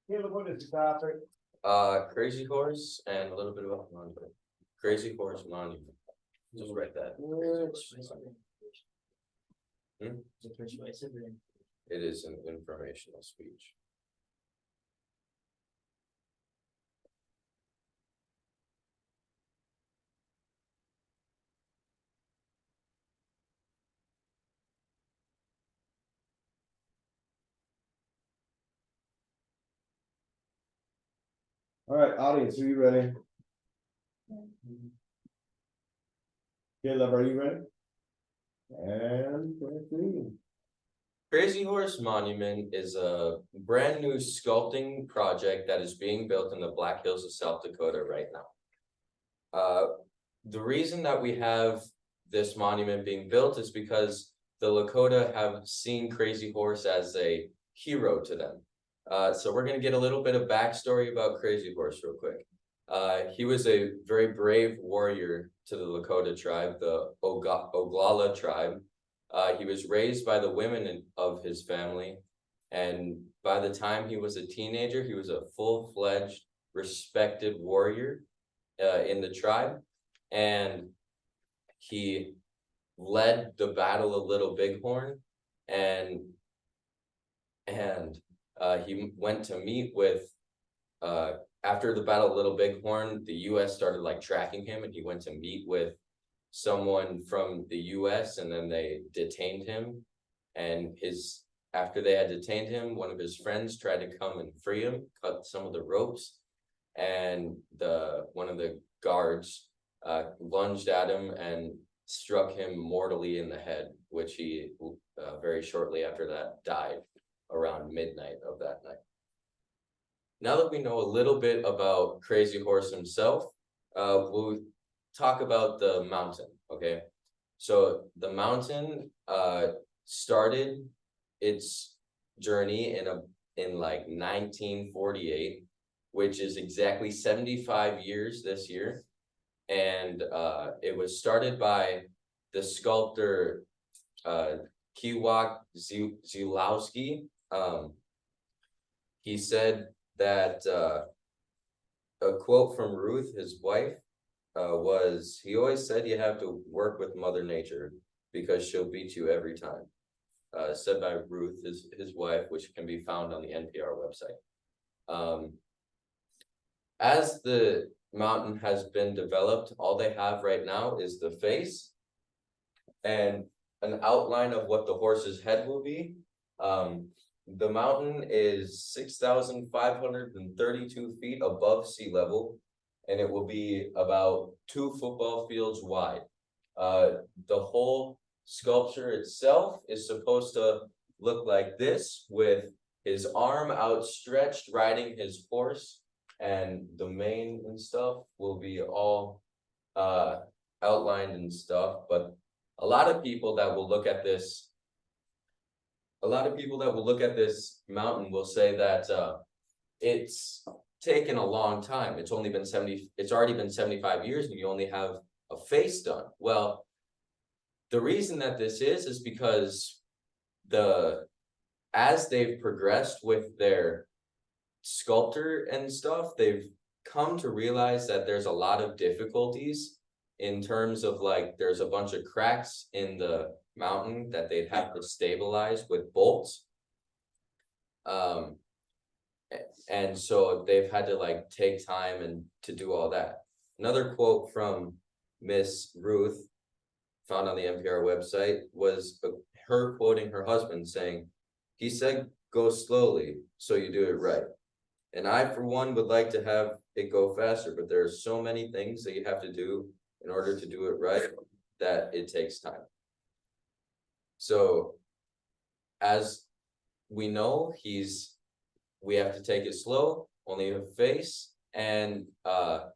Caleb, what is the topic? Crazy Horse and a little bit about monument. Crazy Horse Monument. Just write that. Hmm? It is an informational speech. All right, audience, are you ready? Caleb, are you ready? And Griffin. Crazy Horse Monument is a brand new sculpting project that is being built in the Black Hills of South Dakota right now. The reason that we have this monument being built is because the Lakota have seen Crazy Horse as a hero to them. So we're going to get a little bit of backstory about Crazy Horse real quick. He was a very brave warrior to the Lakota tribe, the Oglala tribe. He was raised by the women of his family, and by the time he was a teenager, he was a full-fledged, respected warrior in the tribe, and he led the Battle of Little Bighorn, and he went to meet with after the Battle of Little Bighorn, the U.S. started like tracking him, and he went to meet with someone from the U.S. and then they detained him. And after they had detained him, one of his friends tried to come and free him, cut some of the ropes, and one of the guards lunged at him and struck him mortally in the head, which he very shortly after that died around midnight of that night. Now that we know a little bit about Crazy Horse himself, we'll talk about the mountain, okay? So the mountain started its journey in like 1948, which is exactly 75 years this year. And it was started by the sculptor Kiwak Zulowski. He said that a quote from Ruth, his wife, was, he always said you have to work with Mother Nature because she'll beat you every time. Said by Ruth, his wife, which can be found on the NPR website. As the mountain has been developed, all they have right now is the face and an outline of what the horse's head will be. The mountain is 6,532 feet above sea level, and it will be about 2 football fields wide. The whole sculpture itself is supposed to look like this, with his arm outstretched riding his horse, and the mane and stuff will be all outlined and stuff. But a lot of people that will look at this mountain will say that it's taken a long time. It's already been 75 years and you only have a face done. Well, the reason that this is because as they've progressed with their sculptor and stuff, they've come to realize that there's a lot of difficulties in terms of like there's a bunch of cracks in the mountain that they'd have to stabilize with bolts. And so they've had to like take time and to do all that. Another quote from Miss Ruth, found on the NPR website, was her quoting her husband saying, he said, go slowly so you do it right. And I, for one, would like to have it go faster, but there are so many things that you have to do in order to do it right that it takes time. So as we know, we have to take it slow, only a face, and our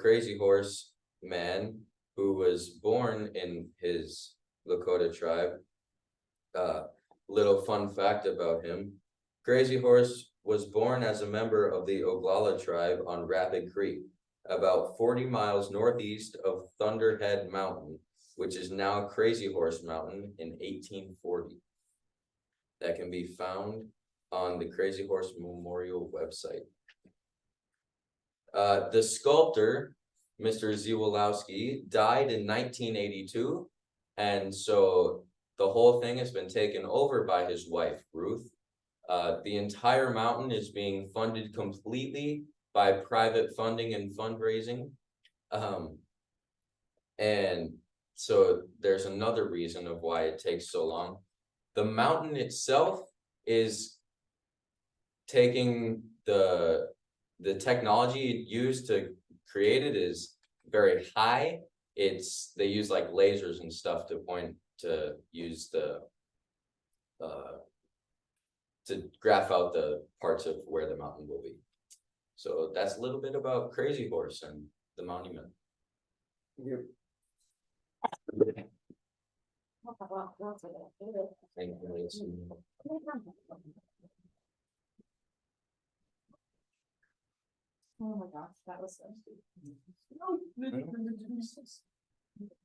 Crazy Horse man, who was born in his Lakota tribe, little fun fact about him, Crazy Horse was born as a member of the Oglala tribe on Rapid Creek, about 40 miles northeast of Thunderhead Mountain, which is now Crazy Horse Mountain, in 1840. That can be found on the Crazy Horse Memorial website. The sculptor, Mr. Ziwalowski, died in 1982, and so the whole thing has been taken over by his wife, Ruth. The entire mountain is being funded completely by private funding and fundraising. And so there's another reason of why it takes so long. The mountain itself is taking the technology used to create it is very high. They use like lasers and stuff to use the to graph out the parts of where the mountain will be. So that's a little bit about Crazy Horse and the monument. Yep. Thank you. Oh my gosh, that was so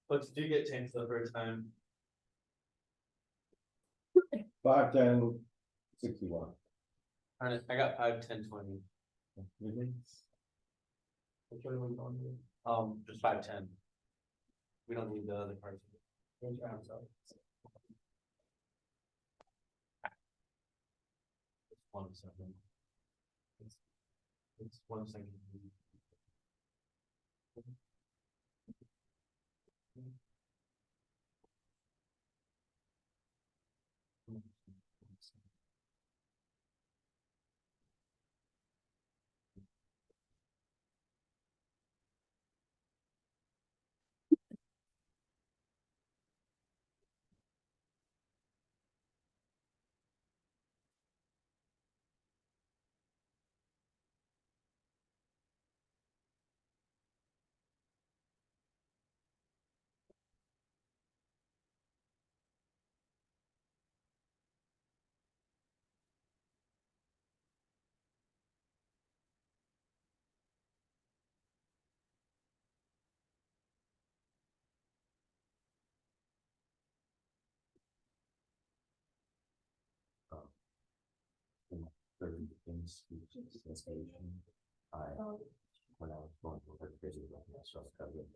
What did you get changed the first time? 5, 10, 61. I got 5, 10, 20. Mhm. Which one are we going with? Just 5, 10. We don't need the other parts. I'm sorry. It's 1 second. It's 1 second. When I was going to the Crazy Horse, I was kind of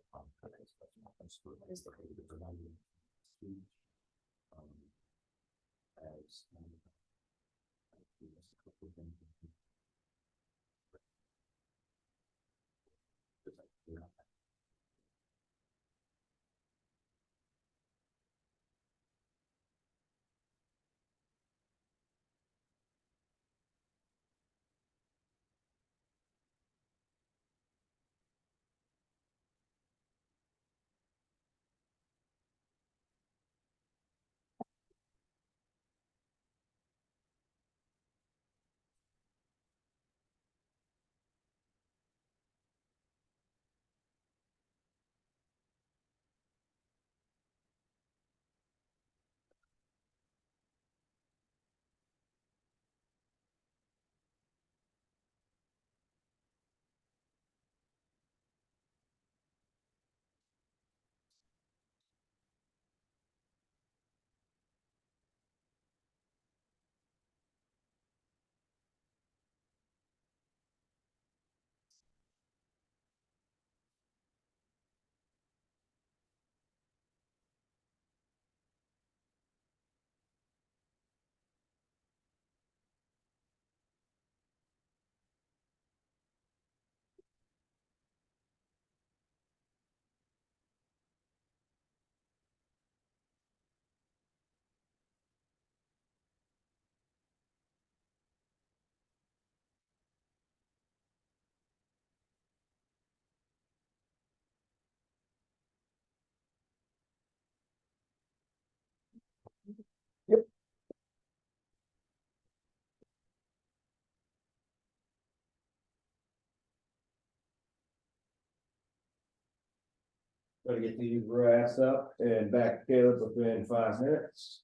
Gotta get these racks up and back to Caleb within 5 minutes.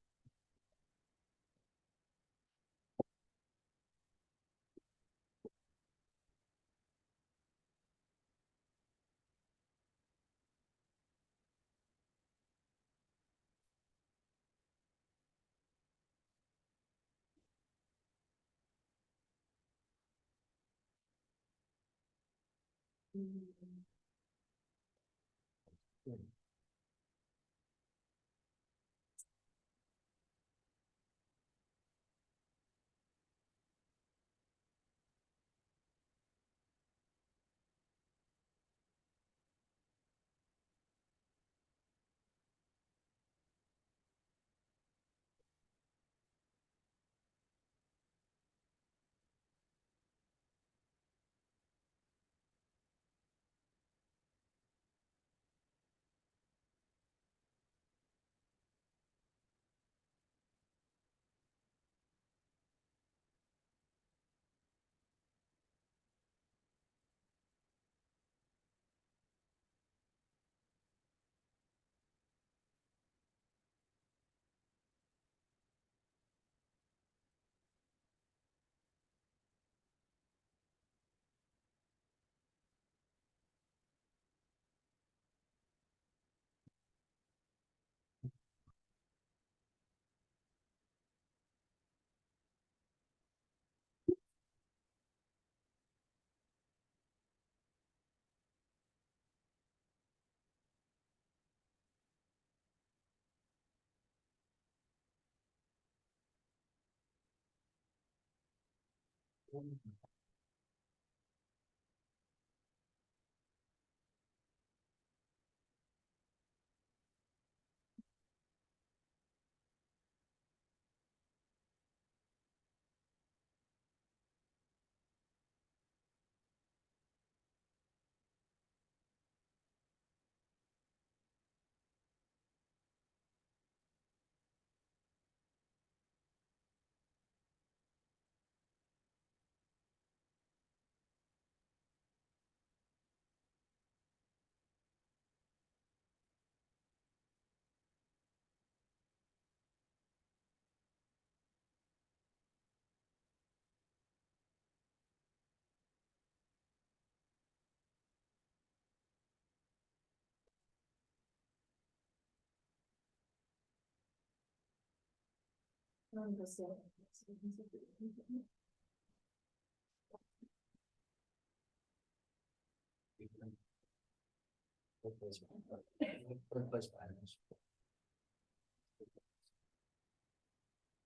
Workplace violence.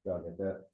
Y'all get that?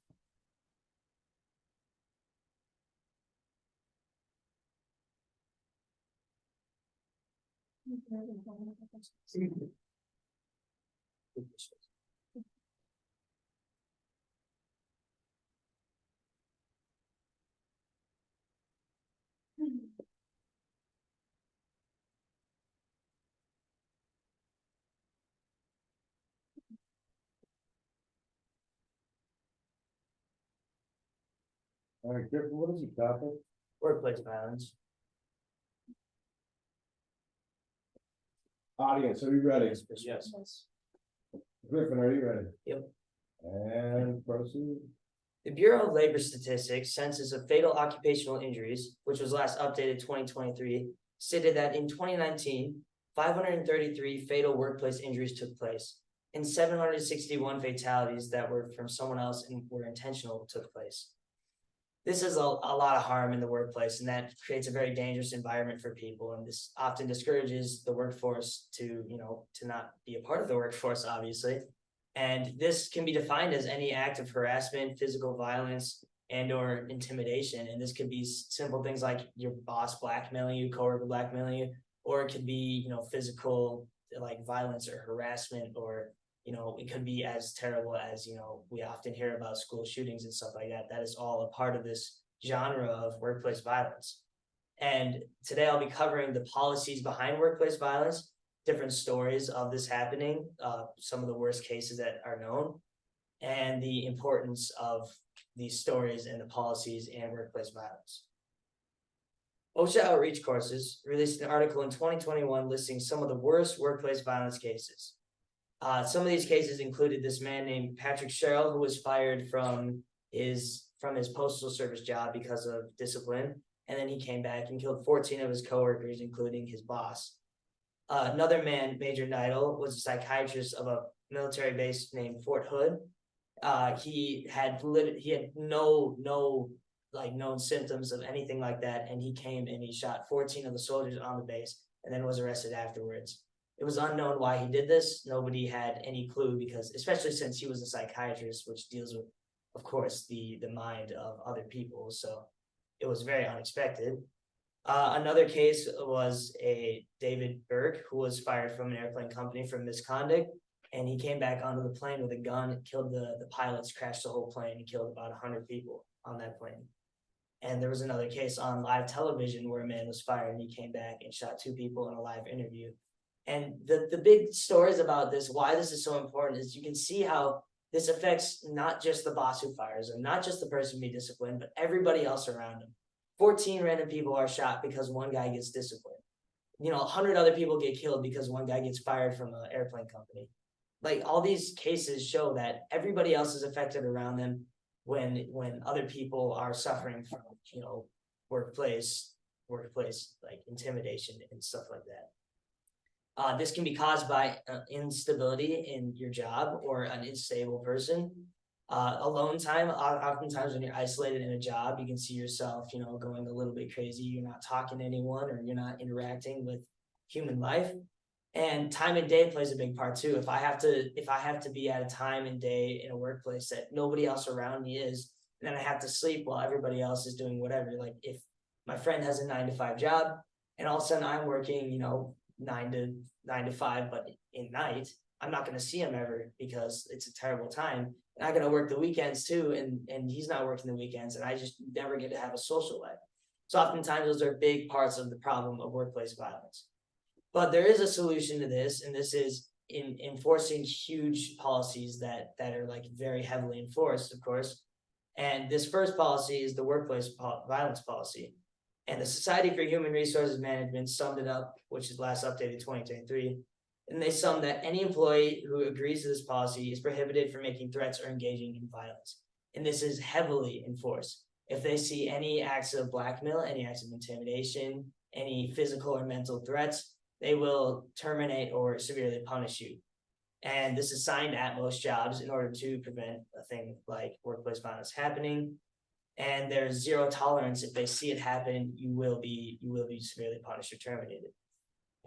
All right, Griffin, what is the topic? Workplace violence. Audience, are you ready? Yes. Griffin, are you ready? Yep. And proceed. The Bureau of Labor Statistics Census of Fatal Occupational Injuries, which was last updated 2023, stated that in 2019, 533 fatal workplace injuries took place, and 761 fatalities that were from someone else and were intentional took place. This is a lot of harm in the workplace, and that creates a very dangerous environment for people. And this often discourages the workforce to not be a part of the workforce, obviously. And this can be defined as any act of harassment, physical violence, and or intimidation. And this could be simple things like your boss blackmailing you, coworker blackmailing you, or it could be, physical like violence or harassment, or it could be as terrible as, we often hear about school shootings and stuff like that. That is all a part of this genre of workplace violence. And today I'll be covering the policies behind workplace violence, different stories of this happening, some of the worst cases that are known, and the importance of these stories and the policies and workplace violence. OSHA Outreach Courses released an article in 2021 listing some of the worst workplace violence cases. Some of these cases included this man named Patrick Sherrill, who was fired from his postal service job because of discipline, and then he came back and killed 14 of his coworkers, including his boss. Another man, Major Neidl, was a psychiatrist of a military base named Fort Hood. He had no like known symptoms of anything like that, and he came and he shot 14 of the soldiers on the base and then was arrested afterwards. It was unknown why he did this. Nobody had any clue because, especially since he was a psychiatrist, which deals with, of course, the mind of other people. So it was very unexpected. Another case was a David Burke who was fired from an airplane company for misconduct, and he came back onto the plane with a gun, killed the pilots, crashed the whole plane, and killed about 100 people on that plane. And there was another case on live television where a man was fired and he came back and shot 2 people in a live interview. And the big stories about this, why this is so important, is you can see how this affects not just the boss who fires him, not just the person being disciplined, but everybody else around him. 14 random people are shot because one guy gets disciplined. 100 other people get killed because one guy gets fired from an airplane company. Like, all these cases show that everybody else is affected around them when other people are suffering from, workplace like intimidation and stuff like that. This can be caused by instability in your job or an unstable person. Alone time, oftentimes when you're isolated in a job, you can see yourself, going a little bit crazy. You're not talking to anyone or you're not interacting with human life. And time and day plays a big part too. If I have to be at a time and day in a workplace that nobody else around me is, then I have to sleep while everybody else is doing whatever. Like, if my friend has a 9-to-5 job and all of a sudden I'm working, 9 to 5, but in night, I'm not going to see him ever because it's a terrible time. And I'm going to work the weekends too, and he's not working the weekends, and I just never get to have a social life. So oftentimes those are big parts of the problem of workplace violence. But there is a solution to this, and this is in enforcing huge policies that are like very heavily enforced, of course. And this first policy is the workplace violence policy. And the Society for Human Resources Management summed it up, which is last updated 2023. And they summed that any employee who agrees to this policy is prohibited from making threats or engaging in violence. And this is heavily enforced. If they see any acts of blackmail, any acts of intimidation, any physical or mental threats, they will terminate or severely punish you. And this is signed at most jobs in order to prevent a thing like workplace violence happening. And there's zero tolerance. If they see it happen, you will be severely punished or terminated.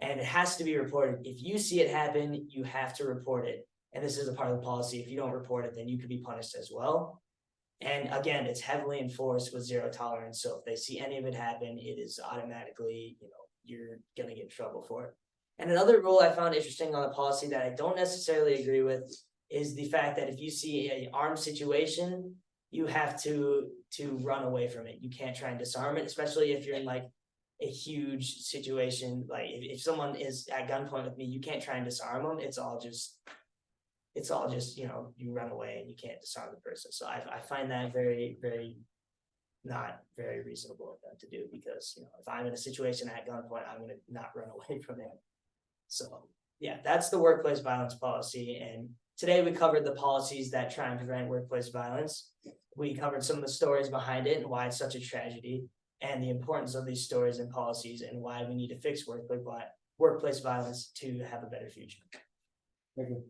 And it has to be reported. If you see it happen, you have to report it. And this is a part of the policy. If you don't report it, then you could be punished as well. And again, it's heavily enforced with zero tolerance. So if they see any of it happen, it is automatically, you're gonna get in trouble for it. And another rule I found interesting on the policy that I don't necessarily agree with is the fact that if you see an armed situation, you have to run away from it. You can't try and disarm it, especially if you're in like a huge situation. Like if someone is at gunpoint with me, you can't try and disarm them. It's all just, you run away and you can't disarm the person. So I find that very, very not very reasonable of them to do, because if I'm in a situation at gunpoint, I'm going to not run away from it. So yeah, that's the workplace violence policy. And today we covered the policies that try and prevent workplace violence. We covered some of the stories behind it and why it's such a tragedy, and the importance of these stories and policies, and why we need to fix workplace violence to have a better future. Thank you.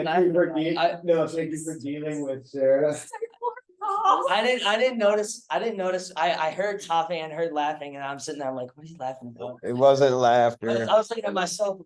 I- No, thank you for dealing with Sarah. I didn't notice. I heard talking and heard laughing, and I'm sitting there, I'm like, what are you laughing about? It wasn't laughter. I was looking at myself.